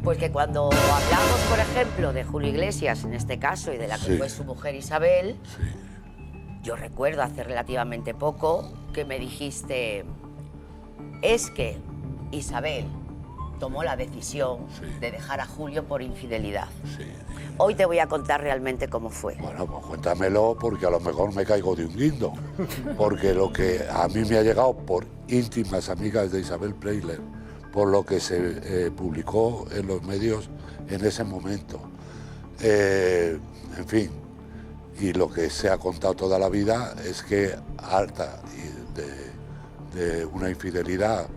Pues que cuando hablamos, por ejemplo, de Julio Iglesias, en este caso, y de la que fue su mujer Isabel, yo recuerdo hace relativamente poco que me dijiste, es que Isabel tomó la decisión de dejar a Julio por infidelidad. Hoy te voy a contar realmente cómo fue. Bueno, pues cuéntamelo, porque a lo mejor me caigo de un guindo. Porque lo que a mí me ha llegado por íntimas amigas de Isabel Preisler, por lo que se publicó en los medios en ese momento, en fin, y lo que se ha contado toda la vida es que harta de una infidelidad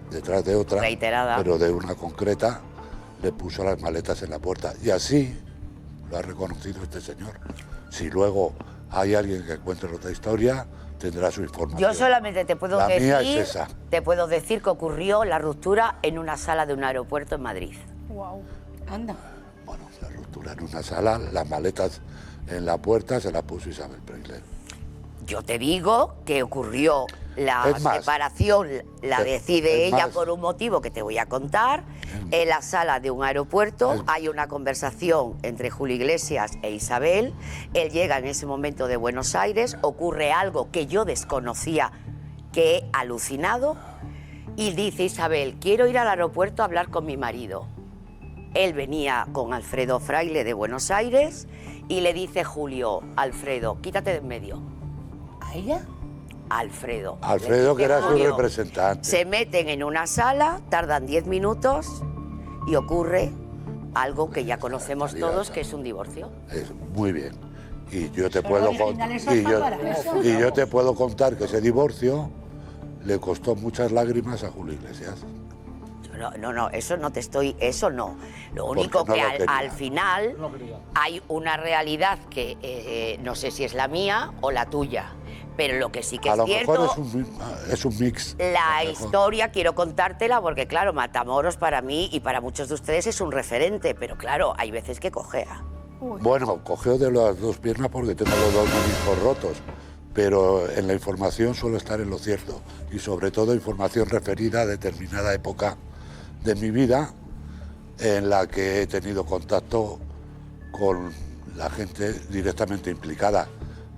detrás de otra, reiterada, pero de una concreta, le puso las maletas en la puerta. Y así lo ha reconocido este señor. Si luego hay alguien que encuentre otra historia, tendrá su información. Yo solamente te puedo decir, mía es esa. Te puedo decir que ocurrió la ruptura en una sala de un aeropuerto en Madrid. Wow. Anda. Bueno, la ruptura en una sala, las maletas en la puerta se las puso Isabel Preisler. Yo te digo que ocurrió la separación, la decide ella por un motivo que te voy a contar. En la sala de un aeropuerto hay una conversación entre Julio Iglesias e Isabel. Él llega en ese momento de Buenos Aires, ocurre algo que yo desconocía, que he alucinado, y dice Isabel, quiero ir al aeropuerto a hablar con mi marido. Él venía con Alfredo Fraile de Buenos Aires y le dice Julio, Alfredo, quítate de en medio. ¿A ella? Alfredo. Alfredo, que era su representante. Se meten en una sala, tardan 10 minutos y ocurre algo que ya conocemos todos, que es un divorcio. Muy bien. Y yo te puedo yo te puedo contar que ese divorcio le costó muchas lágrimas a Julio Iglesias. No, eso no te estoy... Eso no. Lo único que al final hay una realidad que no sé si es la mía o la tuya, pero lo que sí que es cierto... A lo mejor es un mix. La historia quiero contártela porque, claro, Matamoros para mí y para muchos de ustedes es un referente, pero claro, hay veces que cojea. Bueno, cogeo de las dos piernas porque tengo los dos meniscos rotos, pero en la información suelo estar en lo cierto y sobre todo información referida a determinada época de mi vida en la que he tenido contacto con la gente directamente implicada.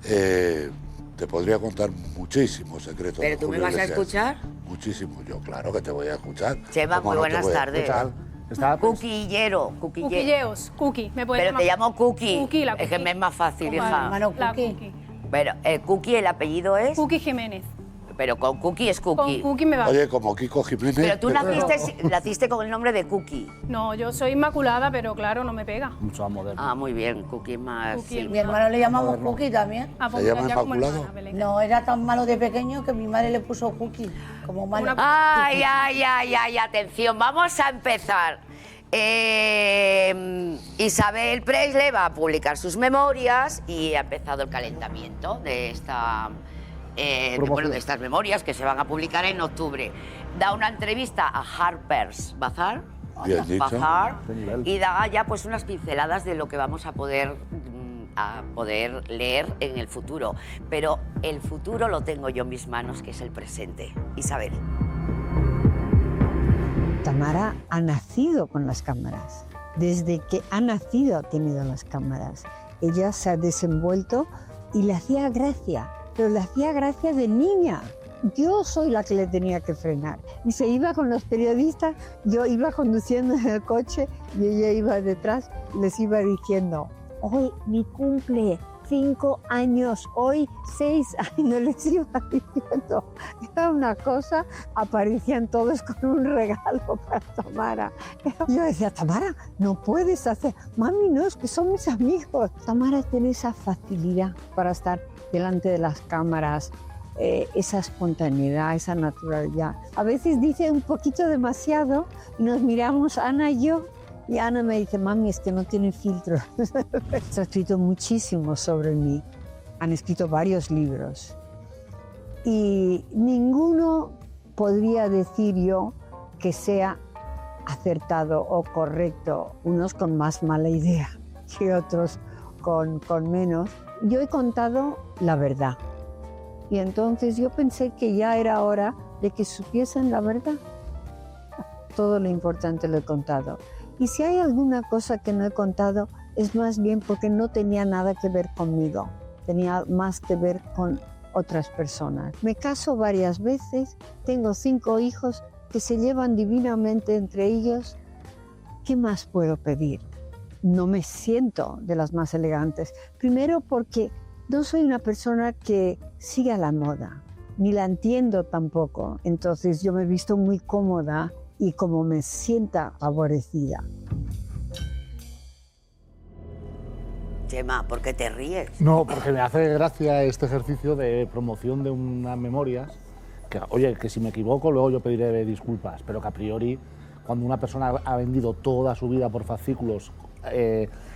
Te podría contar muchísimos secretos. ¿Pero tú me vas a escuchar? Muchísimo, yo claro que te voy a escuchar. Chema, muy buenas tardes. Cuquilleros, Cookie, me puedes Pero te llamo Cookie. Cookie, la Es que me es más fácil, hija. La Cookie. Pero Cookie, el apellido es... Cookie Jiménez. Pero con Cookie es Cookie. Con Cookie me va. Oye, como Kiko Jiménez... Pero tú naciste con el nombre de Cookie. No, yo soy Inmaculada, pero claro, no me pega. Mucho más moderno. Ah, muy bien, Cookie más... Cookie, sí. Mi hermano le llamamos Cookie también. ¿Se llama Inmaculado? No, era tan malo de pequeño que mi madre le puso Cookie, como malo. Ay, atención, vamos a empezar. Isabel Preisler va a publicar sus memorias y ha empezado el calentamiento de de estas memorias que se van a publicar en octubre. Da una entrevista a Harper's Bazaar, y da ya pues unas pinceladas de lo que vamos a poder leer en el futuro. Pero el futuro lo tengo yo en mis manos, que es el presente. Isabel. Tamara ha nacido con las cámaras. Desde que ha nacido ha tenido las cámaras. Ella se ha desenvuelto y le hacía gracia, pero le hacía gracia de niña. Yo soy la que le tenía que frenar. Y se iba con los periodistas, yo iba conduciendo en el coche y ella iba detrás, les iba diciendo, hoy mi cumple, 5 años, hoy 6 años, les iba diciendo. Era una cosa, aparecían todos con un regalo para Tamara. Yo decía, Tamara, no puedes hacer, mami, no, es que son mis amigos. Tamara tiene esa facilidad para estar delante de las cámaras, esa espontaneidad, esa naturalidad. A veces dice un poquito demasiado y nos miramos, Ana y yo, y Ana me dice, mami, es que no tiene filtro. Se ha escrito muchísimo sobre mí. Han escrito varios libros. Y ninguno podría decir yo que sea acertado o correcto. Unos con más mala idea que otros con menos. Yo he contado la verdad. Y entonces yo pensé que ya era hora de que supiesen la verdad. todo lo importante lo he contado. Y si hay alguna cosa que no he contado, es más bien porque no tenía nada que ver conmigo, tenía más que ver con otras personas. Me caso varias veces, tengo 5 hijos que se llevan divinamente entre ellos. ¿Qué más puedo pedir? No me siento de las más elegantes. Primero porque no soy una persona que siga la moda, ni la entiendo tampoco. Entonces yo me he visto muy cómoda y como me sienta favorecida. Chema, ¿por qué te ríes? No, porque me hace gracia este ejercicio de promoción de unas memorias, que, oye, que si me equivoco luego yo pediré disculpas, pero que a priori, cuando una persona ha vendido toda su vida por fascículos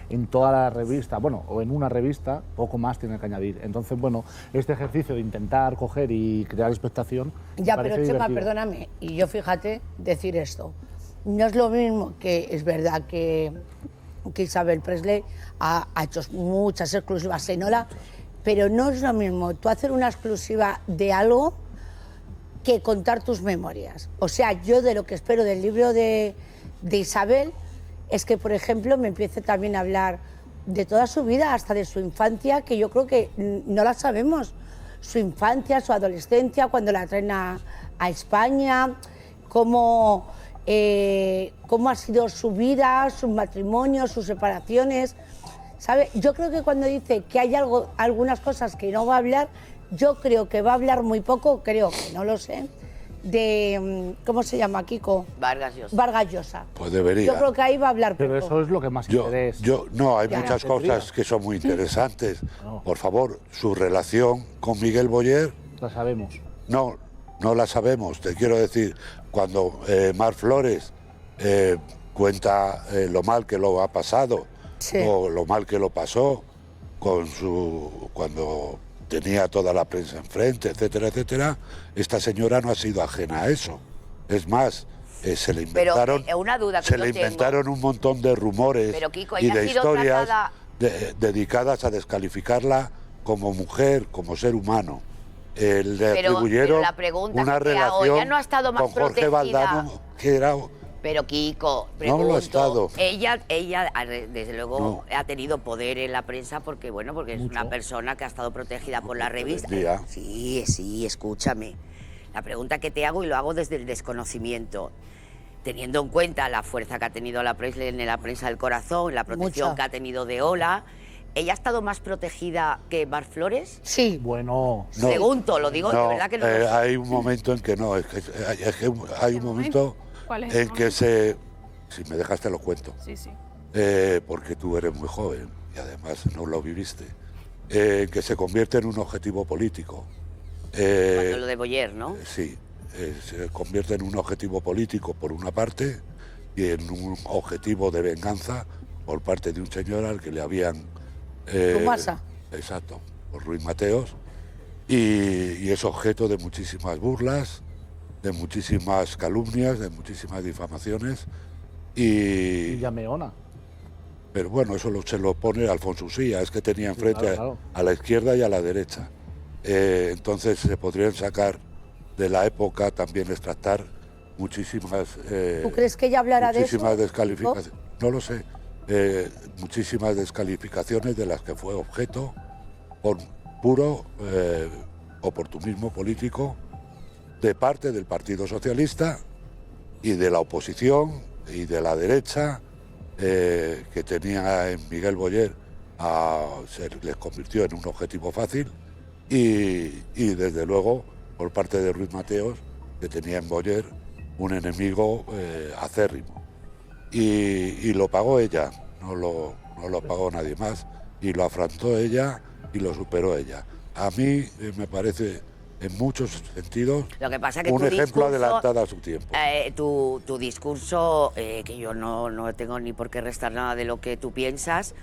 en toda la revista, bueno, o en una revista, poco más tiene que añadir. Entonces, bueno, este ejercicio de intentar coger y crear expectación... Ya, pero Chema, perdóname, y yo fíjate decir esto, no es lo mismo que es verdad que Isabel Presley ha hecho muchas exclusivas en Hola, pero no es lo mismo tú hacer una exclusiva de algo que contar tus memorias. O sea, yo de lo que espero del libro de Isabel es que, por ejemplo, me empiece también a hablar de toda su vida, hasta de su infancia, que yo creo que no la sabemos. Su infancia, su adolescencia, cuando la traen a España, cómo ha sido su vida, sus matrimonios, sus separaciones, ¿sabe? Yo creo que cuando dice que hay algunas cosas que no va a hablar, yo creo que va a hablar muy poco, creo que no lo sé, de, ¿cómo se llama, Kiko? Vargas Llosa. Vargas Llosa. Pues debería. Yo creo que ahí va a hablar Pero poco. eso es lo que más interesa. No, hay muchas cosas que son muy interesantes. No. Por favor, su relación con Miguel Boyer, La sabemos. no la sabemos. Te quiero decir, cuando Mar Flores cuenta lo mal que lo ha pasado, Sí. o lo mal que lo pasó cuando tenía toda la prensa enfrente, etcétera, etcétera, esta señora no ha sido ajena a eso. Es más, se le inventaron, Pero, una duda que yo inventaron un montón de rumores Pero, Kiko, y ella ha de sido historias tratada- dedicadas a descalificarla como mujer, como ser humano. Le Pero atribuyeron la pregunta una que te hago, relación ella no ha estado más con Jorge protegida. Valdano, que era... Pero Kiko, No pregunto, lo ha estado. ella desde luego No. ha tenido poder en la prensa porque es una persona que ha estado protegida por la revista. Día. Sí, escúchame. La pregunta que te hago, y lo hago desde el desconocimiento, teniendo en cuenta la fuerza que ha tenido la Presley en la prensa del corazón, la protección Mucha. que ha tenido de Hola, ¿ella ha estado más protegida que Mar Flores? Sí. Bueno, No. Pregunto, lo digo de verdad que no lo sé. Hay un momento en que no, es que hay un momento ¿Cuál es en el que si me dejas te lo cuento, Sí, sí. porque tú eres muy joven y además no lo viviste, que se convierte en un objetivo político. Cuando lo de Boyer, ¿no? Sí, se convierte en un objetivo político por una parte y en un objetivo de venganza por parte de un señor al que le habían... Rumasa. Exacto, por Ruiz Mateos, y es objeto de muchísimas burlas, de muchísimas calumnias, de muchísimas difamaciones, y Llameona. pero bueno, eso se lo pone Alfonso Usía, es que tenía enfrente claro. a la izquierda y a la derecha. Entonces se podrían sacar de la época, también extractar muchísimas... ¿Tú crees que ella hablará de eso? muchísimas descalificaciones, no lo sé, muchísimas descalificaciones de las que fue objeto por puro oportunismo político de parte del Partido Socialista y de la oposición y de la derecha que tenía en Miguel Boyer, les convirtió en un objetivo fácil y desde luego por parte de Ruiz Mateos, que tenía en Boyer un enemigo acérrimo. Y lo pagó ella, no lo pagó nadie más, y lo afrontó ella y lo superó ella. A mí me parece en muchos sentidos Lo que pasa que un tu ejemplo discurso, adelantado a su tiempo. Tu discurso, que yo no tengo ni por qué restar nada de lo que tú piensas,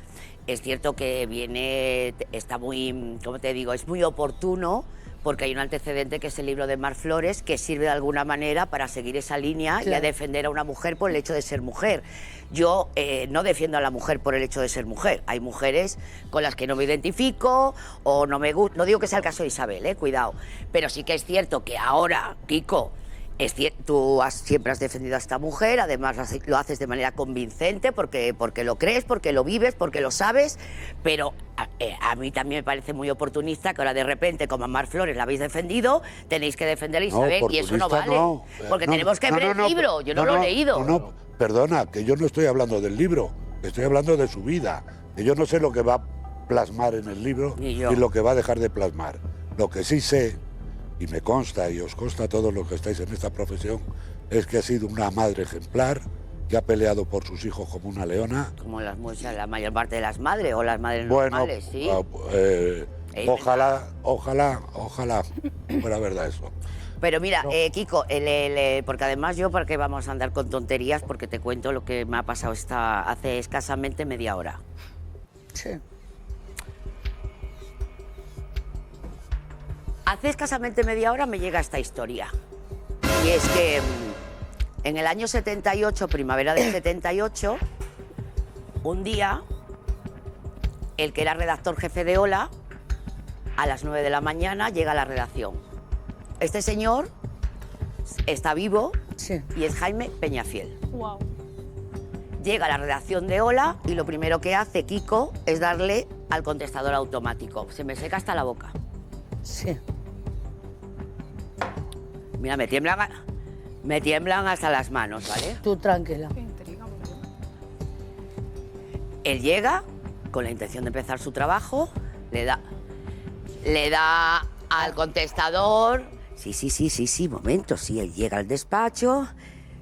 es cierto que está muy, ¿cómo te digo? Es muy oportuno, porque hay un antecedente que es el libro de Mar Flores, que sirve de alguna manera para seguir esa línea y a defender a una mujer por el hecho de ser mujer. Yo no defiendo a la mujer por el hecho de ser mujer. Hay mujeres con las que no me identifico o no me gusta. No digo que sea el caso de Isabel, cuidado. Pero sí que es cierto que ahora, Kiko, Tú siempre has defendido a esta mujer, además lo haces de manera convincente porque lo crees, porque lo vives, porque lo sabes, pero a mí también me parece muy oportunista que ahora de repente, como a Mar Flores la habéis defendido, tenéis que defender a Isabel y eso no vale. Porque tenemos que ver el libro, yo no lo he leído. No, perdona, que yo no estoy hablando del libro, estoy hablando de su vida, que yo no sé lo que va a plasmar en el libro y lo que va a dejar de plasmar. Lo que sí sé, y me consta y os consta a todos los que estáis en esta profesión, es que ha sido una madre ejemplar, que ha peleado por sus hijos como una leona. Como la mayor parte de las madres o las madres normales, ¿sí? Ojalá fuera verdad eso. Pero mira, Kiko, porque además yo, ¿para qué vamos a andar con tonterías? Porque te cuento lo que me ha pasado hace escasamente media hora. Sí. Hace escasamente media hora me llega esta historia. Y es que en el año 78, primavera del 78, un día, el que era redactor jefe de Hola, a las 9 de la mañana llega a la redacción. Este señor está vivo y es Jaime Peñafiel. Wow. Llega a la redacción de Hola y lo primero que hace Kiko es darle al contestador automático. Se me seca hasta la boca. Sí. Mira, me tiemblan hasta las manos, ¿vale? Tú tranquila. Qué intriga, por Dios. Él llega con la intención de empezar su trabajo, le da al contestador. Sí, momento, sí, él llega al despacho,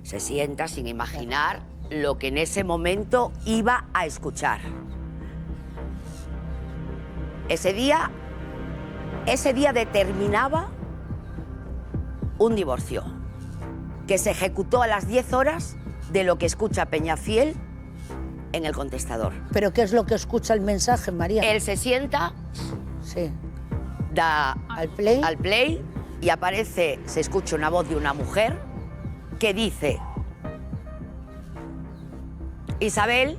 se sienta sin imaginar lo que en ese momento iba a escuchar. Ese día determinaba un divorcio que se ejecutó a las 10 horas de lo que escucha Peñafiel en el contestador. ¿Pero qué es lo que escucha el mensaje, María? Él se sienta, sí, da al play y se escucha una voz de una mujer que dice: Isabel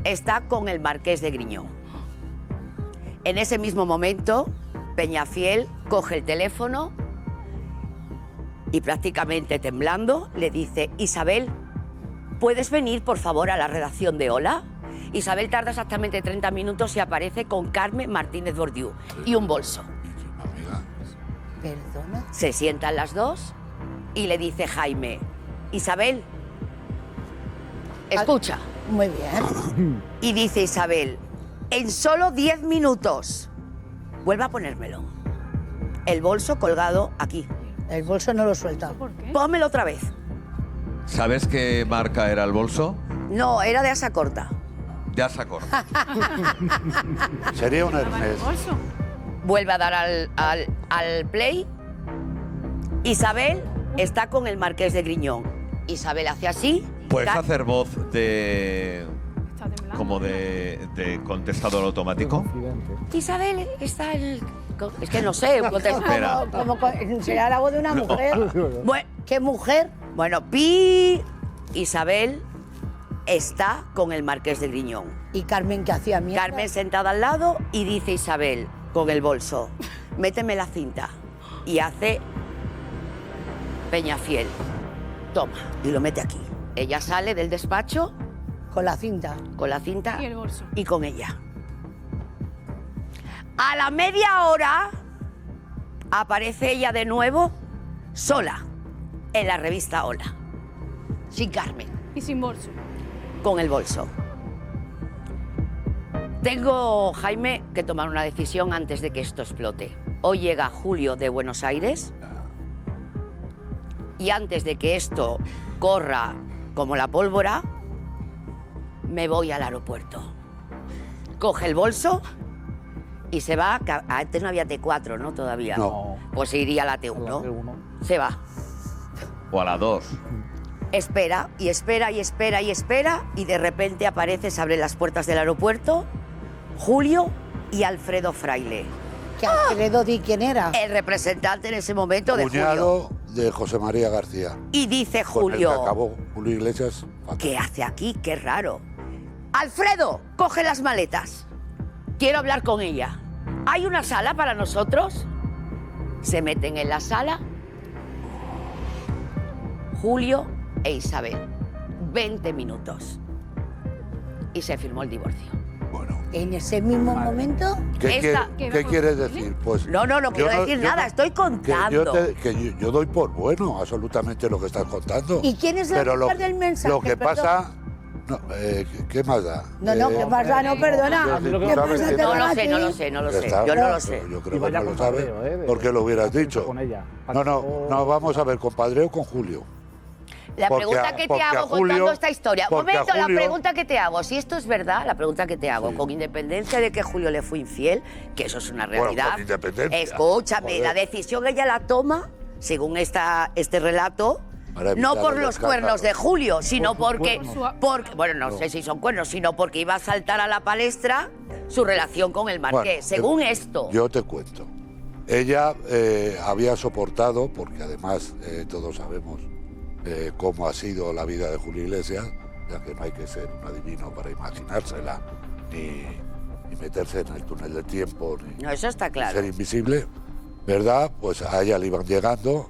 está con el marqués de Griñón. En ese mismo momento, Peñafiel coge el teléfono y prácticamente temblando le dice: Isabel, ¿puedes venir por favor a la redacción de Hola? Isabel tarda exactamente 30 minutos y aparece con Carmen Martínez Bordiú y un bolso. ¿Perdona? Se sientan las dos y le dice Jaime: Isabel, escucha. Muy bien. Y dice Isabel: en solo 10 minutos. Vuelve a ponérmelo. El bolso colgado aquí. El bolso no lo suelta. ¿Por qué? Pónmelo otra vez. ¿Sabes qué marca era el bolso? No, era de asa corta. De asa corta. Sería un Hermes. Bolso. Vuelve a dar al play. Isabel está con el marqués de Griñón. Isabel hace así. ¿Puedes hacer voz de... Está temblando. como de contestador automático? Isabel está en el... Es que no sé. Espera. Será la voz de una mujer. Bueno, ¿Qué mujer? bueno, pi. Isabel está con el marqués de Griñón. ¿Y Carmen qué hacía? Mierda. Carmen sentada al lado y dice Isabel con el bolso: méteme la cinta. Y hace Peñafiel: toma, y lo mete aquí. Ella sale del despacho Con la cinta. con la cinta Y el bolso. y con ella. A la media hora aparece ella de nuevo sola en la revista Hola, sin Carmen, Y sin bolso. con el bolso. Tengo, Jaime, que tomar una decisión antes de que esto explote. Hoy llega Julio de Buenos Aires y antes de que esto corra como la pólvora, me voy al aeropuerto. Coge el bolso y se va. Antes no había T4, ¿no? Todavía. No. Pues se iría a la T1. A la T1. Se va. O a la 2. Espera y espera y espera y espera y de repente aparece, se abren las puertas del aeropuerto, Julio y Alfredo Fraile, ¿Que Alfredo di quién era? el representante en ese momento de Julio. Cuñado de José María García. Y dice Con el que Julio: acabó Julio Iglesias. fatal. ¿qué hace aquí? Qué raro. Alfredo, coge las maletas. Quiero hablar con ella. ¿Hay una sala para nosotros? Se meten en la sala Julio e Isabel. 20 minutos. Y se firmó el divorcio. Bueno, En ese mismo momento, ¿qué quieres decir? Pues No quiero decir nada, estoy contando. Yo doy por bueno absolutamente lo que estás contando. ¿y quién es la Pero mujer del mensaje? Lo que Perdón. pasa... No, ¿qué más da? ¿qué pasa? No, perdona. tú ¿Qué sabes pasa? que Te No van lo a sé, ti? no lo sé, no lo Ya sé. está. Yo no lo sé. Yo Y creo que vaya no lo compadreo, sabes, de- porque lo hubieras dicho. Con ella. No, vamos a ver, compadreo con Julio. La Porque pregunta a- que te porque a hago Julio- contando esta historia. Un porque a momento, Julio- la pregunta que te hago. Si esto es verdad, la pregunta que te hago, Sí. con independencia de que Julio le fue infiel, que eso es una Bueno, realidad. con independencia. Escúchame, Joder. la decisión ella la toma, según este relato, Para evitar no por el los escándalo. cuernos de Julio, sino Por sus porque, cuernos. bueno, no sé si son cuernos, sino porque iba a saltar a la palestra su relación con el marqués. Bueno, según esto. Yo te cuento. Ella había soportado, porque además todos sabemos cómo ha sido la vida de Julio Iglesias, ya que no hay que ser un adivino para imaginársela, ni meterse en el túnel del tiempo, ni No, eso está claro. ser invisible, ¿verdad? Pues a ella le iban llegando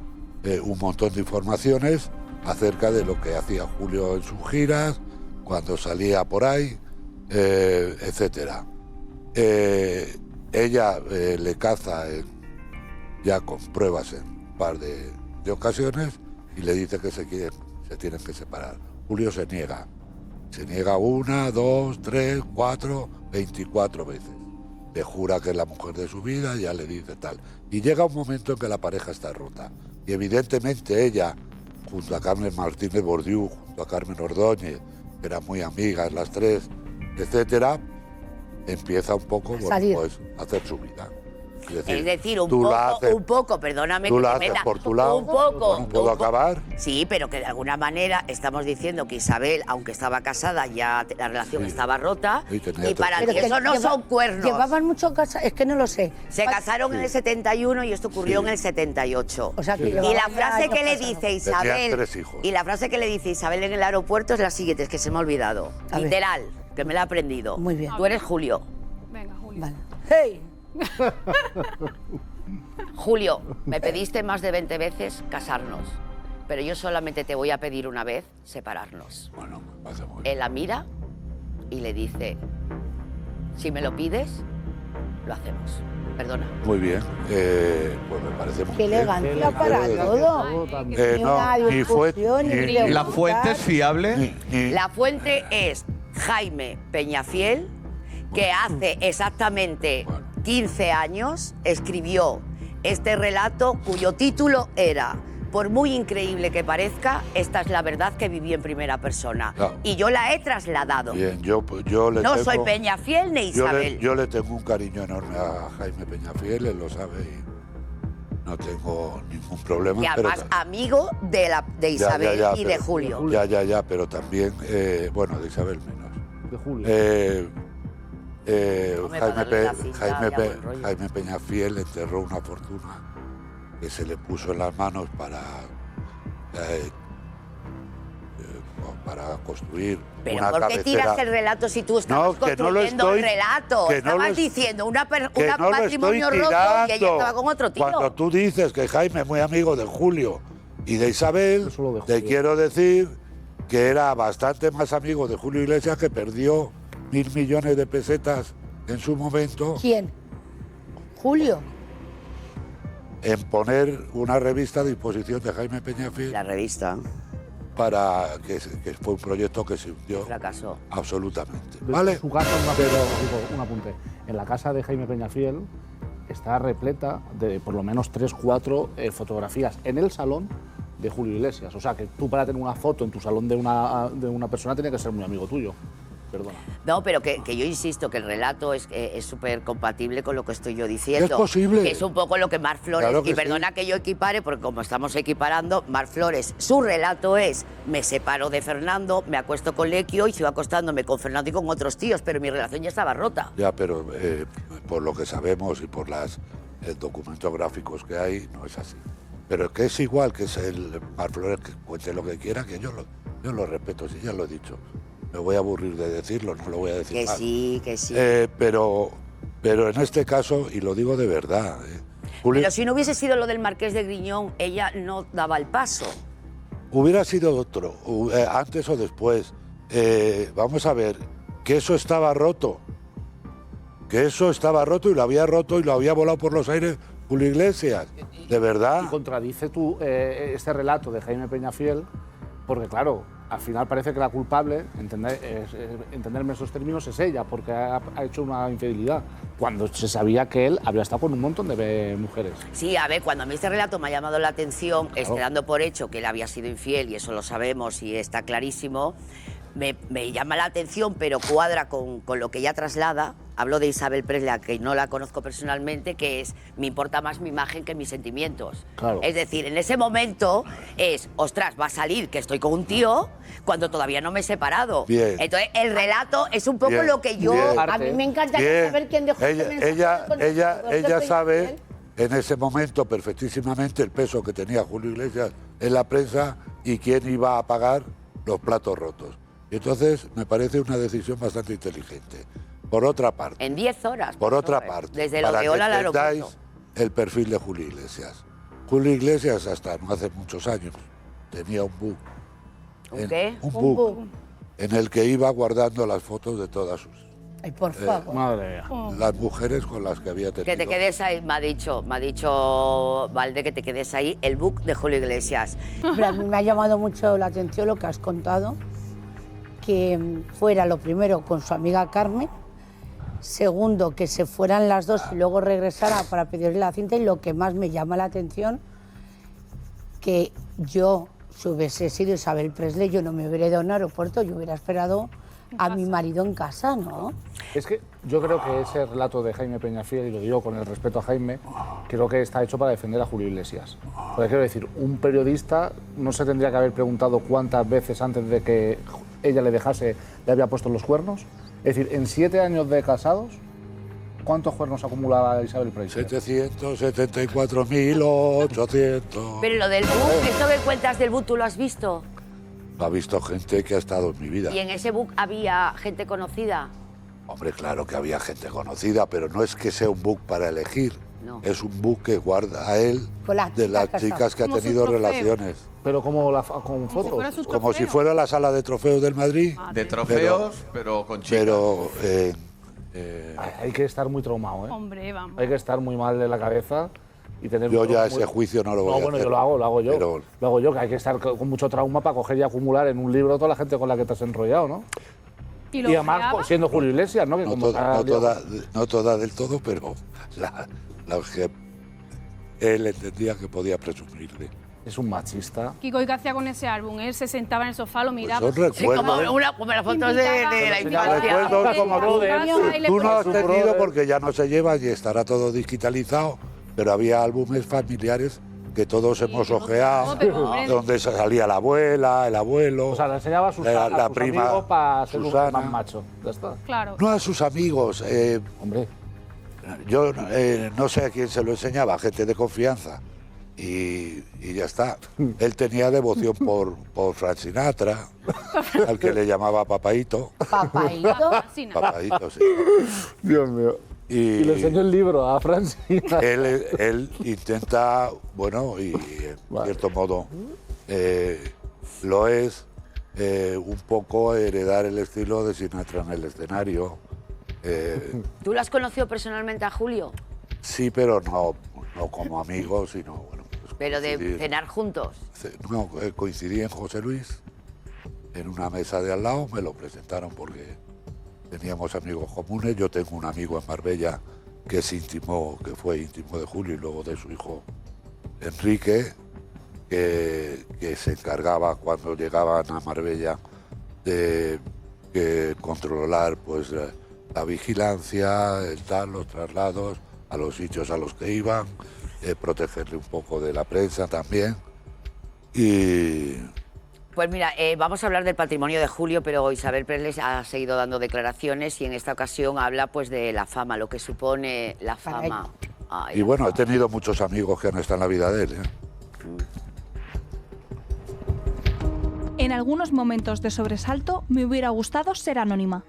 un montón de informaciones acerca de lo que hacía Julio en sus giras, cuando salía por ahí, etcétera. Ella le caza ya con pruebas en un par de ocasiones y le dice que se tienen que separar. Julio se niega. Se niega 1, 2, 3, 4, 24 veces. Le jura que es la mujer de su vida, ya le dice tal. Y llega un momento en que la pareja está rota. Y evidentemente ella, junto a Carmen Martínez Bordiú, junto a Carmen Ordóñez, que eran muy amigas las tres, etcétera, empieza un poco Salir. pues, a hacer su vida. Es decir, tú la haces- un poco, perdóname tú que la te haces meta, por tu lado. un poco. Bueno, ¿puedo un po- acabar? Sí, pero que de alguna manera estamos diciendo que Isabel, aunque estaba casada, ya la relación Sí. estaba rota. Sí, tenía Y para tres ti Pero que eso no lleva- son cuernos. Llevaban mucho casa, es que no lo sé. Se casaron en el 71 y esto ocurrió Sí. en el 78. O sea, que Sí. Y llevaban la ya frase años que le casados. dice Isabel. Tenían 3 hijos. Y la frase que le dice Isabel en el aeropuerto es la siguiente, es que se me ha olvidado. A ver. Literal, que me la he aprendido. Muy bien. Tú eres Julio. Venga, Julio. Vale. ¡Hey! Julio, me pediste más de 20 veces casarnos, pero yo solamente te voy a pedir una vez separarnos. Bueno, me parece muy bien. Él la mira y le dice, si me lo pides, lo hacemos. Perdona. Muy bien. Pues me parece muy ¡Qué bien. elegancia para Qué todo! Ni no, una ni fue- discusión, ni ni- preguntar. ¿La fuente es fiable? Ni- La fuente es Jaime Peñafiel, que hace exactamente 15 años escribió este relato cuyo título era por muy increíble que parezca, esta es la verdad que viví en primera persona. No. Y yo la he trasladado. Bien, yo le No tengo, soy Peñafiel ni Isabel. yo le tengo un cariño enorme a Jaime Peñafiel, él lo sabe y no tengo ningún problema. Y además amigo de Isabel ya, y de pero- Julio. Ya, pero también, bueno, de Isabel menos. De Julio. Hombre, para darle la cinta ya buen rollo. Jaime Peñafiel enterró una fortuna que se le puso en las manos para construir Pero una ¿por qué cabecera. tiras el relato si tú estabas No, que no lo construyendo el estoy- relato? que no lo Estabas es- diciendo un que no lo matrimonio estoy roto y ella tirando. estaba con otro tío. Cuando tú dices que Jaime es muy amigo de Julio y de Isabel, Yo solo de te Julio. quiero decir que era bastante más amigo de Julio Iglesias, que perdió 1.000 millones de pesetas en su momento ¿Quién? Julio. en poner una revista a disposición de Jaime Peñafiel La revista para que fue un proyecto que se hundió fracasó. absolutamente. De ¿Vale? Su casa, Pero- un apunte. En la casa de Jaime Peñafiel está repleta de por lo menos 3, 4 fotografías en el salón de Julio Iglesias. O sea, que tú para tener una foto en tu salón de una persona tiene que ser muy amigo tuyo. Perdona. No, pero que yo insisto que el relato es súper compatible con lo que estoy yo diciendo. Es posible. Que es un poco lo que Mar Flores, Claro que y perdona sí. que yo equipare, porque como estamos equiparando, Mar Flores, su relato es, me separo de Fernando, me acuesto con Lequio y sigo acostándome con Fernando y con otros tíos, pero mi relación ya estaba rota. Ya, pero por lo que sabemos y por los documentos gráficos que hay, no es así. Pero es que es igual que es el Mar Flores, que cuente lo que quiera, que yo lo respeto, sí, ya lo he dicho. Me voy a aburrir de decirlo, no lo voy a decir Que más. sí, que sí. Pero en este caso, y lo digo de verdad, Julio, Pero si no hubiese sido lo del Marqués de Griñón, ella no daba el paso. hubiera sido otro, antes o después. Vamos a ver, que eso estaba roto. Que eso estaba roto y lo había roto y lo había volado por los aires Julio Iglesias. De verdad. Y contradice tú este relato de Jaime Peñafiel, porque claro, al final parece que la culpable, entenderme esos términos, es ella, porque ha hecho una infidelidad, cuando se sabía que él había estado con un montón de mujeres. Sí, a ver, cuando a mí este relato me ha llamado la atención, dando por hecho que él había sido infiel, y eso lo sabemos y está clarísimo, me llama la atención, pero cuadra con lo que ella traslada. Hablo de Isabel Presley, a que no la conozco personalmente, que es, me importa más mi imagen que mis sentimientos. Claro. Es decir, en ese momento es, ostras, va a salir que estoy con un tío cuando todavía no me he separado. Bien. Entonces, el relato es un poco lo que yo... Bien. A mí me encantaría saber quién dejó ese mensaje. Ella sabe en ese momento perfectísimamente el peso que tenía Julio Iglesias en la prensa y quién iba a pagar los platos rotos. Y entonces me parece una decisión bastante inteligente. Por otra parte. En 10 horas. Por otra parte. Desde lo de Ola al aeropuerto. Para que entendáis el perfil de Julio Iglesias. Julio Iglesias, hasta no hace muchos años, tenía un book. ¿Un qué? Un book. En el que iba guardando las fotos de todas sus... Ay, por favor. Madre mía. Las mujeres con las que había tenido. Que te quedes ahí, me ha dicho Valde, que te quedes ahí, el book de Julio Iglesias. Hombre, a mí me ha llamado mucho la atención lo que has contado, que fuera lo primero con su amiga Carmen, segundo, que se fueran las dos y luego regresara para pedirle la cinta, y lo que más me llama la atención, que yo, si hubiese sido Isabel Presley, yo no me hubiera ido a un aeropuerto, yo hubiera esperado a mi marido en casa, ¿no? Es que yo creo que ese relato de Jaime Peñafiel, y lo digo con el respeto a Jaime, creo que está hecho para defender a Julio Iglesias. Porque quiero decir, un periodista no se tendría que haber preguntado cuántas veces antes de que ella le dejase le había puesto los cuernos. Es decir, en 7 años de casados, ¿cuántos cuernos acumulaba Isabel Presley? 774.800. Pero lo del book, esto que cuentas del book, ¿tú lo has visto? Lo ha visto gente que ha estado en mi vida. ¿Y en ese book había gente conocida? Hombre, claro que había gente conocida, pero no es que sea un book para elegir. No. Es un book que guarda a él de las chicas que ha Como su tenido trofeo. relaciones. Pero con fotos. fuera su Como si trofeo. fuera la sala de trofeos del Madrid. De trofeos, pero con chicas. Pero Hay que estar muy traumado, ¿eh? Hombre, vamos. Hay que estar muy mal de la cabeza y tener... yo ya muy- ese juicio no lo voy a bueno, hacer. yo lo hago yo. Pero- Lo hago yo, que hay que estar con mucho trauma para coger y acumular en un libro toda la gente con la que te has enrollado, ¿no? ¿Y Y lo además creaba? siendo Julio Iglesias, ¿no? Que No, como no toda del todo, pero la que él entendía que podía presumirle. es un machista. Kiko, ¿y qué hacía con ese álbum? Él se sentaba en el sofá, lo miraba. Pues son Sí, como, recuerdos. como las fotos de la infancia. Recuerdos como tú. Ahí le Tú no has pones- tenido porque ya no se lleva y estará todo digitalizado, pero había álbumes familiares que todos hemos ojeado, pero, hombre, donde salía la abuela, el abuelo, O sea, le enseñaba a sus, la a sus prima amigos para ser un Susana. más macho. Ya está. Claro. no a sus amigos. Hombre, Yo no sé a quién se lo enseñaba, a gente de confianza. Y ya está. Él tenía devoción por Frank Sinatra, al que le llamaba Papaíto. Papaíto. Así no. Papaíto, sí. Dios mío. Y le enseñó el libro a Francina. Él intenta, bueno, y en Vale. cierto modo lo es, un poco heredar el estilo de Sinatra en el escenario. ¿Tú lo has conocido personalmente a Julio? Sí, pero no como amigo, sino, bueno, pues Pero de coincidir. cenar juntos. No, coincidí en José Luis, en una mesa de al lado, me lo presentaron porque teníamos amigos comunes. Yo tengo un amigo en Marbella que fue íntimo de Julio y luego de su hijo Enrique, que se encargaba cuando llegaban a Marbella de controlar pues la vigilancia, los traslados a los sitios a los que iban, protegerle un poco de la prensa también. Y Pues mira, vamos a hablar del patrimonio de Julio, pero Isabel Presley ha seguido dando declaraciones y en esta ocasión habla pues de la fama, lo que supone la fama. Ay, Y bueno, he tenido muchos amigos que han estado en la vida de él. En algunos momentos de sobresalto me hubiera gustado ser anónima.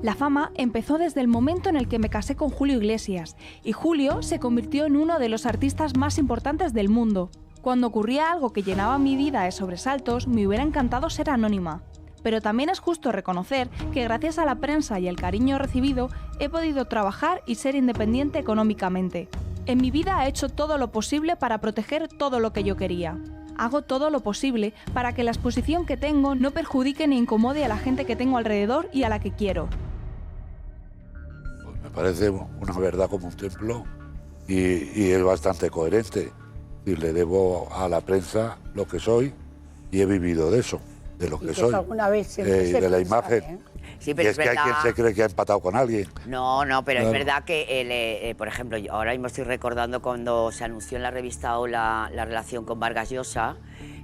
La fama empezó desde el momento en el que me casé con Julio Iglesias y Julio se convirtió en uno de los artistas más importantes del mundo. Cuando ocurría algo que llenaba mi vida de sobresaltos, me hubiera encantado ser anónima. Pero también es justo reconocer que gracias a la prensa y el cariño recibido, he podido trabajar y ser independiente económicamente. En mi vida he hecho todo lo posible para proteger todo lo que yo quería. Hago todo lo posible para que la exposición que tengo no perjudique ni incomode a la gente que tengo alrededor y a la que quiero. Pues me parece una verdad como un templo y es bastante coherente. Y le debo a la prensa lo que soy y he vivido de eso, de lo que soy, y de la imagen. Sí, pero y es que hay quien se cree que ha empatado con alguien. No, pero es verdad que, por ejemplo, yo ahora mismo estoy recordando cuando se anunció en la revista Hola la relación con Vargas Llosa,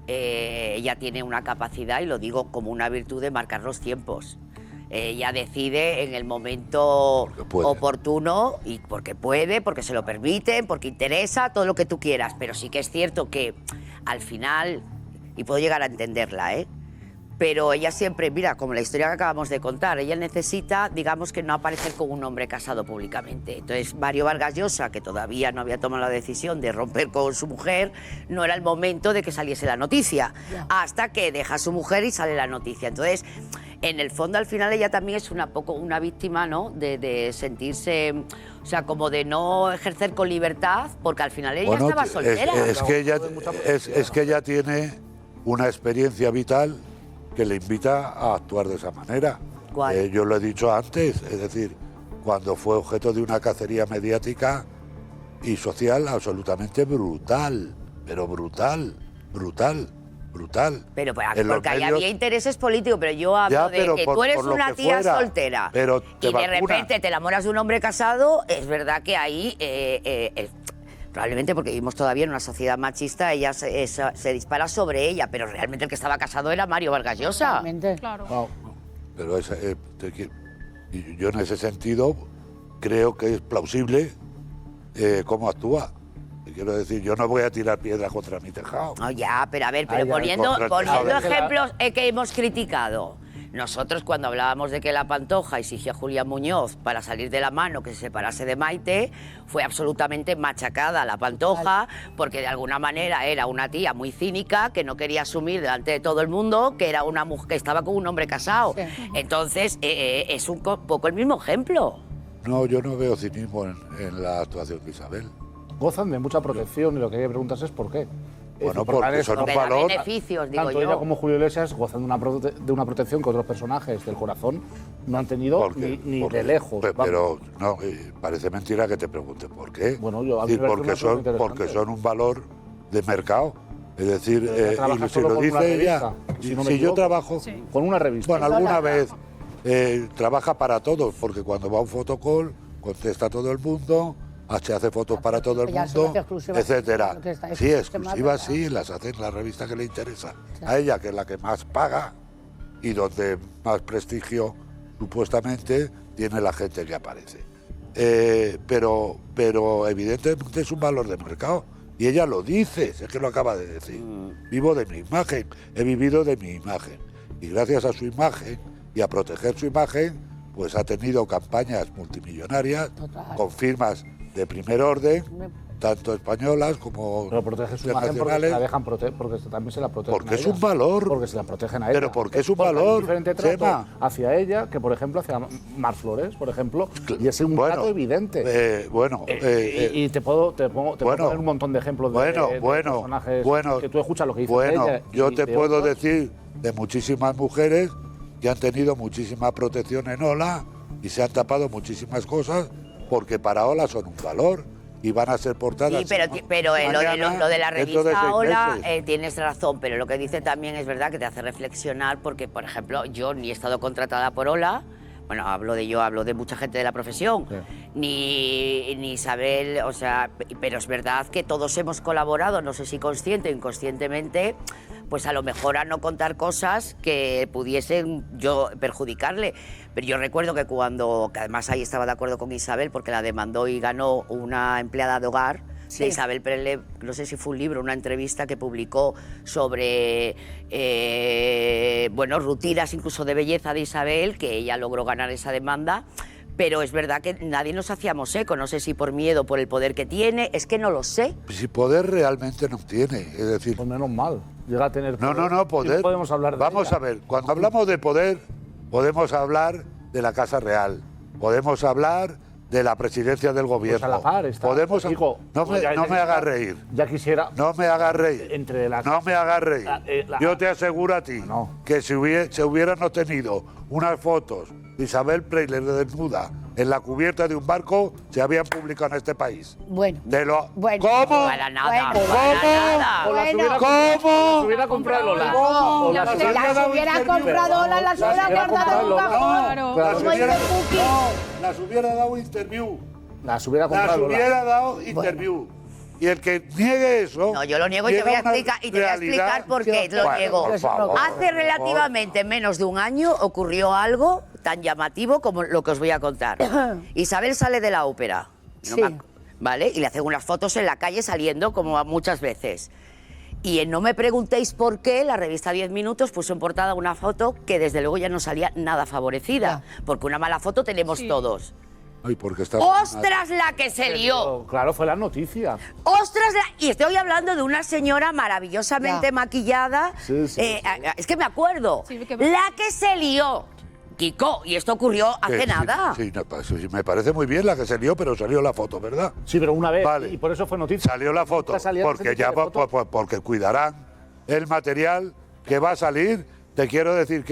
ella tiene una capacidad, y lo digo como una virtud, de marcar los tiempos. Ella decide en el momento oportuno, y porque puede, porque se lo permiten, porque interesa, todo lo que tú quieras. Pero sí que es cierto que al final, y puedo llegar a entenderla, pero ella siempre, mira, como la historia que acabamos de contar, ella necesita, digamos, que no aparecer con un hombre casado públicamente. Entonces, Mario Vargas Llosa, que todavía no había tomado la decisión de romper con su mujer, no era el momento de que saliese la noticia, hasta que deja a su mujer y sale la noticia. Entonces, en el fondo, al final, ella también es una víctima, ¿no?, de sentirse, o sea, como de no ejercer con libertad, porque al final ella estaba soltera. Es que ella tiene una experiencia vital que le invita a actuar de esa manera. Yo lo he dicho antes, es decir, cuando fue objeto de una cacería mediática y social absolutamente brutal, pero brutal. Pero porque ahí había intereses políticos, pero yo hablo de que tú eres una tía soltera y de repente te enamoras de un hombre casado, es verdad que ahí... probablemente porque vivimos todavía en una sociedad machista, ella se dispara sobre ella, pero realmente el que estaba casado era Mario Vargas Llosa. Claro. No, pero yo en ese sentido creo que es plausible cómo actúa. Quiero decir, yo no voy a tirar piedras contra mi tejado. No, ya, pero a ver, poniendo ejemplos que hemos criticado. Nosotros, cuando hablábamos de que la Pantoja exigió a Julia Muñoz para salir de la mano que se separase de Maite, fue absolutamente machacada la Pantoja, porque de alguna manera era una tía muy cínica que no quería asumir delante de todo el mundo que era una mujer que estaba con un hombre casado. Sí. Entonces, es un poco el mismo ejemplo. No, yo no veo cinismo en la actuación de Isabel. Gozan de mucha protección y lo que hay que preguntarse es por qué. Bueno, porque son un valor. Beneficios, digo tanto yo. Ella como Julio Iglesias gozan de una protección que otros personajes del corazón no han tenido ni de lejos. Pero no, parece mentira que te pregunte por qué. Bueno, yo porque son un valor de mercado. Es decir, y se lo dice ella. Si yo trabajo con una revista. Bueno, alguna vez trabaja para todos, porque cuando va a un fotocall contesta a todo el mundo. Se hace fotos para todo el mundo, etcétera. Sí, exclusivas sí, las hace en la revista que le interesa. A ella, que es la que más paga y donde más prestigio, supuestamente, tiene la gente que aparece. Pero evidentemente es un valor de mercado. Y ella lo dice, es que lo acaba de decir. Vivo de mi imagen, he vivido de mi imagen. Y gracias a su imagen y a proteger su imagen, pues ha tenido campañas multimillonarias con firmas de primer orden, tanto españolas como pero protege su imagen porque la dejan porque también se la protegen. Porque es un valor. Porque se la protegen a ella. Pero porque es un valor. Diferente trato hacia ella que, por ejemplo, hacia Mar Flores, por ejemplo, y es un trato evidente. Y te puedo poner un montón de ejemplos de personajes que tú escuchas lo que dice ella. Yo te puedo decir de muchísimas mujeres que han tenido muchísima protección en Hola y se han tapado muchísimas cosas porque para Hola son un valor y van a ser portadas. Sí, pero lo de la revista Hola tienes razón, pero lo que dice también es verdad que te hace reflexionar porque, por ejemplo, yo ni he estado contratada por Hola, bueno, hablo de mucha gente de la profesión, ni Isabel, o sea, pero es verdad que todos hemos colaborado, no sé si consciente o inconscientemente, pues a lo mejor a no contar cosas que pudiesen perjudicarle. Pero yo recuerdo que que además ahí estaba de acuerdo con Isabel, porque la demandó y ganó una empleada de hogar, de Isabel Presley, no sé si fue un libro, una entrevista que publicó sobre, rutinas incluso de belleza de Isabel, que ella logró ganar esa demanda, pero es verdad que nadie nos hacíamos eco, no sé si por miedo, por el poder que tiene, es que no lo sé. Si poder realmente no tiene, es decir... Pues menos mal, llega a tener poder. No, poder... No podemos hablar de Vamos ella. a ver, cuando hablamos de poder, podemos hablar de la Casa Real, podemos hablar de la presidencia del gobierno. Pues a la par está. Podemos... Digo, no me hagas reír. Ya quisiera... No me hagas reír. Entre la... No me hagas reír. Yo te aseguro a ti que si hubiéramos tenido unas fotos de Isabel Preisler desnuda en la cubierta de un barco, se habían publicado en este país. Bueno. ¿Cómo? Para nada, Bueno. para nada. ¿Cómo? Se hubiera comprado Lola. No, O las las hubiera hubiera comprado Lola, las hubiera guardado en un cajón. Como dice Puki. Las hubiera dado interview. Las hubiera Las comprado Lola. hubiera dado interview. Y el que niegue eso... No, yo lo niego y te voy a explicar por qué lo niego. Por favor, Hace relativamente menos de un año ocurrió algo tan llamativo como lo que os voy a contar. Isabel sale de la ópera, Sí. ¿vale? Y le hacen unas fotos en la calle saliendo como muchas veces. Y en No me preguntéis por qué, la revista 10 Minutos puso en portada una foto que desde luego ya no salía nada favorecida, porque una mala foto tenemos todos. Ay, porque está... ¡Ostras la que se lió! Claro, fue la noticia. ¡Ostras! Y estoy hablando de una señora maravillosamente maquillada. Sí, sí, Es que me acuerdo. Sí, que- La que se lió. Kiko, y esto ocurrió hace nada. Sí, me parece muy bien la que salió, pero salió la foto, ¿verdad? Sí, pero una vez. Vale. Y por eso fue noticia. Salió la foto, Está saliendo porque ese tipo ya de fotos. porque cuidarán el material que va a salir. Te quiero decir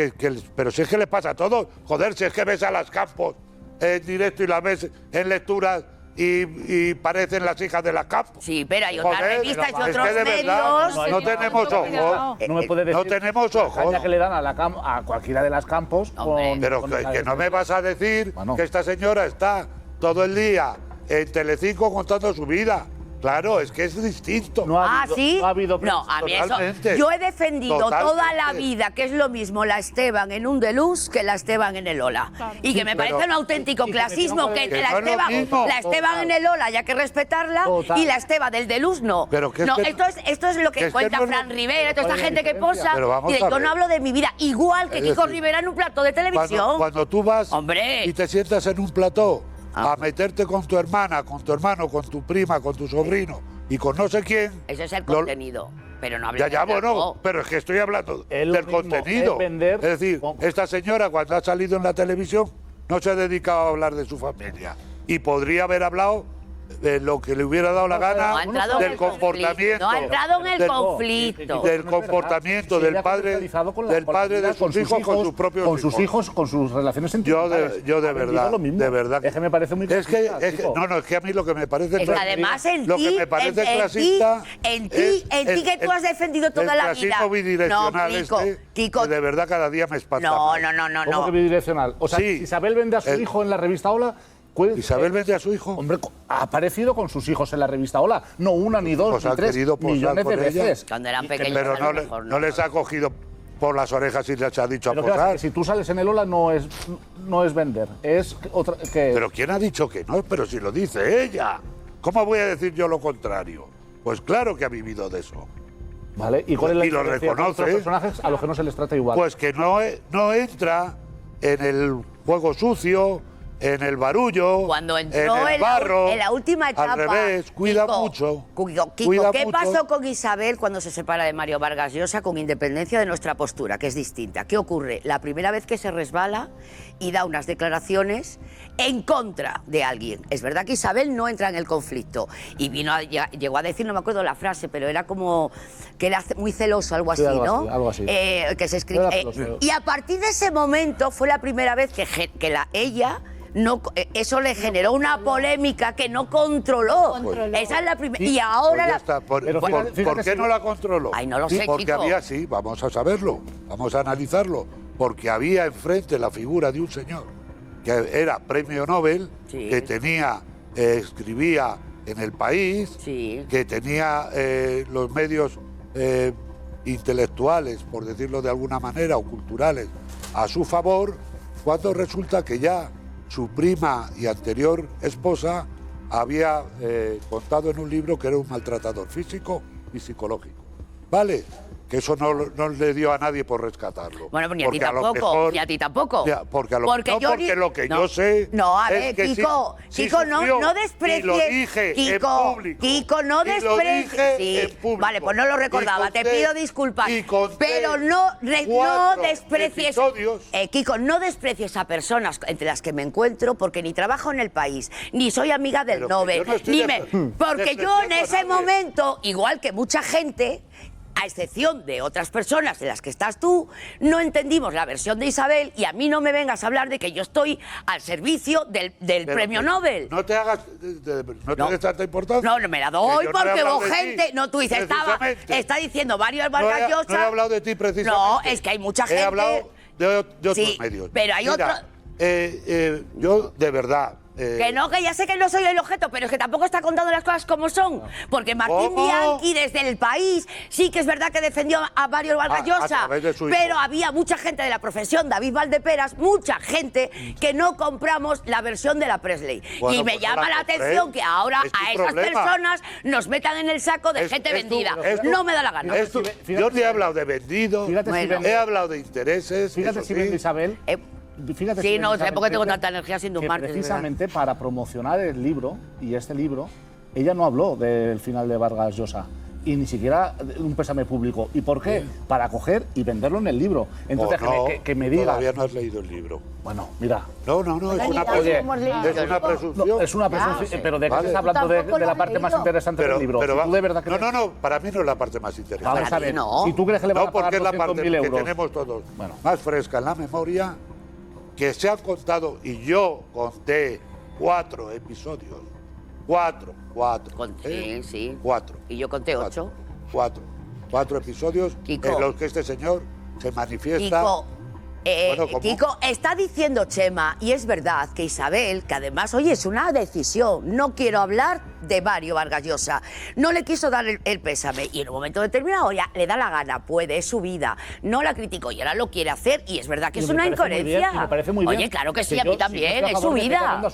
pero si es que les pasa a todos, joder, si es que ves a las Campos en directo y las ves en lecturas y parecen las hijas de las Campos. Sí, pero hay otras Joder, revistas y es otros que de verdad, medios. no tenemos ojos. No me puede decir No tenemos la ojos. caña que le dan a cualquiera de las Campos. Hombre. Pero con que no me vas a decir Bueno. que esta señora está todo el día en Telecinco contando su vida. Claro, es que es distinto. No ha Ah, habido, ¿sí? No ha habido No, a mí eso... Totalmente. Yo he defendido Totalmente. toda la vida que es lo mismo la Esteban en un Deluxe que la Esteban en el Ola. Y que me pero- parece un auténtico y que clasismo no que, puede- la, que no es lo Esteban, mismo. la Esteban en el Ola haya que respetarla Total. y la Esteban del Deluxe no. Pero que es no, que- esto es lo que que es que cuenta no es lo- Fran Rivera, toda esta ¿Cuál es la gente que diferencia? posa. Pero vamos Y a yo ver. no hablo de mi vida. Igual que Es Kiko decir, Rivera en un plato de televisión. Cuando tú vas Hombre. y te sientas en un plató Ah. a meterte con tu hermana, con tu hermano, con tu prima, con tu sobrino y con no sé quién. Eso es el lo- contenido. Pero no hablo Ya, del bueno, plato. pero es que estoy hablando Es lo del mismo, contenido. es vender Es decir, con- esta señora cuando ha salido en la televisión no se ha dedicado a hablar de su familia y podría haber hablado de lo que le hubiera dado la No ha gana entrado en del el conflicto. comportamiento. No ha entrado en el del- conflicto. del comportamiento Sí, del ella ha padre comercializado con la- del con la padre de vida, sus hijos con sus propios con sus hijos, con sus relaciones Yo sentimentales. de Ha vendido verdad, lo mismo. de verdad. Es que me parece muy Es que, clasista, chico. no, es que a mí lo que me parece Es que además en lo ti, que me parece en clasista ti que tú has defendido toda el la clasismo vida. bidireccional No, Kiko, Kiko, que de verdad cada día me espanta. No, más. ¿Cómo que bidireccional? O sea, Sí. si Isabel vende a su hijo en la revista Hola. Isabel vende a su hijo. Hombre, ha aparecido con sus hijos en la revista Hola. No una, ni dos, Pues ni han tres, querido posar millones con de ella. veces. Cuando eran pequeños. Pero a no, lo mejor no les ha cogido por las orejas y les ha dicho a Pero ¿qué pasa? posar. Que si tú sales en el Hola no es vender, es otra que... Pero ¿quién ha dicho que no? Pero si lo dice ella. ¿Cómo voy a decir yo lo contrario? Pues claro que ha vivido de eso. ¿Vale? ¿Y cuál es la Y lo diferencia con reconoce. otros personajes a los que no se les trata igual? Pues que no entra en el juego sucio, en el barullo, Cuando entró en el barro. en la última etapa. Al revés, cuida Kiko, mucho. Kiko, cuida ¿qué mucho. pasó con Isabel cuando se separa de Mario Vargas Llosa, con independencia de nuestra postura, que es distinta? ¿Qué ocurre? La primera vez que se resbala y da unas declaraciones en contra de alguien. Es verdad que Isabel no entra en el conflicto. Y llegó a decir, no me acuerdo la frase, pero era como que era muy celoso, algo así, Sí, algo ¿no? así, algo así. Que se escribe. Era celoso. Y a partir de ese momento fue la primera vez que ella... No, eso le generó una polémica que no controló. Esa es la primera. Y ahora Pues ya la. está. Pero fíjate ¿Por qué si- no la controló? Ay, no lo sé, Porque Kiko. había, sí, vamos a saberlo, vamos a analizarlo. Porque había enfrente la figura de un señor que era premio Nobel, Sí. que tenía, escribía en El País, Sí. que tenía los medios intelectuales, por decirlo de alguna manera, o culturales, a su favor, cuando resulta que ya su prima y anterior esposa había contado en un libro que era un maltratador físico y psicológico. ¿Vale? que eso no le dio a nadie por rescatarlo. Bueno, pues ni a ti Porque tampoco, mejor, ni a ti tampoco. Porque yo lo que yo sé. No, a ver, es que Kiko, sí Kiko, sufrió, no desprecies. y lo dije en público. Kiko, no desprecies. Sí, en público. vale, pues no lo recordaba, te pido disculpas. Pero no desprecies. Kiko, no desprecies a personas entre las que me encuentro, porque ni trabajo en El País, ni soy amiga del Nobel, porque yo en ese momento, igual que mucha gente, a excepción de otras personas en las que estás tú, no entendimos la versión de Isabel, y a mí no me vengas a hablar de que yo estoy al servicio del premio Nobel. No te hagas, no te des tanta importancia. No me la doy porque vos gente, no, tú dices, está diciendo varios Vargas Llosa. No he hablado de ti precisamente. No, es que hay mucha gente. He hablado de otros medios. Pero hay otros. Yo, de verdad. Que ya sé que no soy el objeto, pero es que tampoco está contando las cosas como son. Porque Martín Bianchi, desde El País, sí que es verdad que defendió a Mario Vargas Llosa, pero había mucha gente de la profesión, David Valdeperas, mucha gente que no compramos la versión de la Presley. Y me llama la atención que ahora a esas personas nos metan en el saco de gente vendida. No me da la gana. Yo te he hablado de vendidos, he hablado de intereses. Fíjate si vende Isabel. Fíjate sí, no sé por qué tengo tanta energía siendo un martes. Precisamente para promocionar el libro, y este libro, ella no habló del final de Vargas Llosa. Y ni siquiera un pésame público. ¿Y por qué? Para coger y venderlo en el libro. Entonces, que me diga... Todavía no has leído el libro. Bueno, mira. No, es una presunción. No, es una presunción, pero ¿de qué estás hablando de la parte más interesante del libro? Pero si tú de verdad crees... No, para mí no es la parte más interesante. Vamos a ver, si tú crees que le van a pagar 200.000 euros... No, porque es la parte que tenemos todos más fresca en la memoria, que se han contado, y yo conté 4 episodios. 4. Conté, sí. 4. Y yo conté 8. 4 episodios Kiko, en los que este señor se manifiesta. Kiko, está diciendo Chema, y es verdad que Isabel, que además, oye, es una decisión, no quiero hablar de Mario Vargas Llosa, no le quiso dar el pésame, y en un momento determinado ya le da la gana, puede, es su vida, no la criticó y ahora lo quiere hacer, y es verdad que es una incoherencia. Me parece muy bien. Oye, claro que sí, a mí también, es su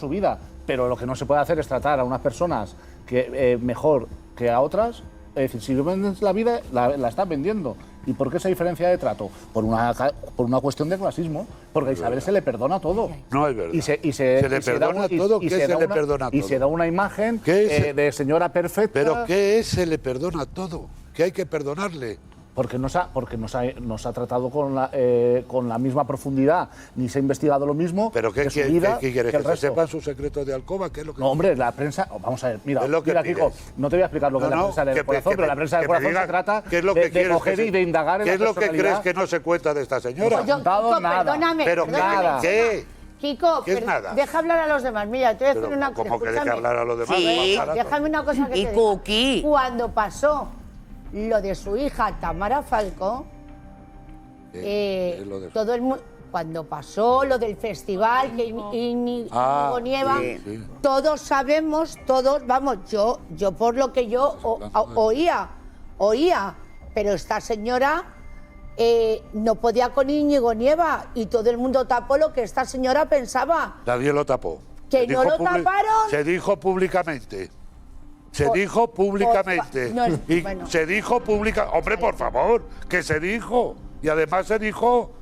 vida. Pero lo que no se puede hacer es tratar a unas personas que mejor que a otras. Es decir, si vendes la vida, la estás vendiendo. ¿Y por qué esa diferencia de trato? Por una cuestión de clasismo. Porque a Isabel se le perdona todo. No es verdad. Se le perdona todo. ¿Qué se le perdona todo? Y se da una imagen de señora perfecta. ¿Pero qué es se le perdona todo? ¿Qué hay que perdonarle? Porque nos ha tratado con la misma profundidad, ni se ha investigado lo mismo. ¿Pero qué quieres? ¿Que se sepan sus secretos de alcoba? ¿Qué es lo que no, hombre, la prensa... Vamos a ver, mira, Kiko, no te voy a explicar lo que es la prensa del corazón, pero la prensa del corazón se trata de coger y de indagar en la personalidad. ¿Qué es lo que crees que no se cuenta de esta señora? Pues perdóname. ¿Pero nada. ¿Qué? Kiko, ¿Qué es nada? Deja hablar a los demás. Mira, te voy a decir una cosa. ¿Cómo que deja hablar a los demás? Sí. Déjame una cosa que te diga. Cuando pasó lo de su hija Tamara Falcó, todo el mundo, cuando pasó lo del festival que Íñigo Nieva, todos sabemos, yo por lo que yo oía, pero esta señora no podía con Íñigo Nieva y todo el mundo tapó lo que esta señora pensaba. Nadie lo tapó. ¿Que no lo taparon? Se dijo públicamente. Se dijo públicamente. Se dijo públicamente. Hombre, por favor, que se dijo. Y además se dijo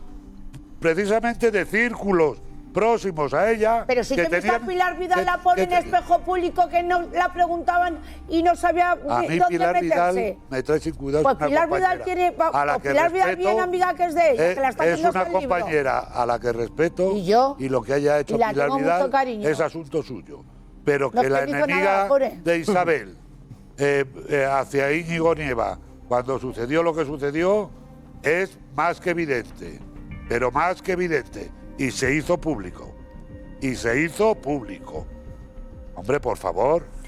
precisamente de círculos próximos a ella. Pero sí que a Pilar Vidal la pone en espejo público, que no la preguntaban y no sabía a mí dónde Pilar meterse. Vidal me trae sin cuidado. Pues Pilar Vidal tiene... Pilar Vidal bien amiga que es de ella, que la está es una compañera a la que respeto. Y lo que haya hecho Pilar Vidal es asunto suyo. Pero que la enemiga de Isabel hacia Íñigo Nieva, cuando sucedió lo que sucedió, es más que evidente. Pero más que evidente. Y se hizo público. Hombre, por favor.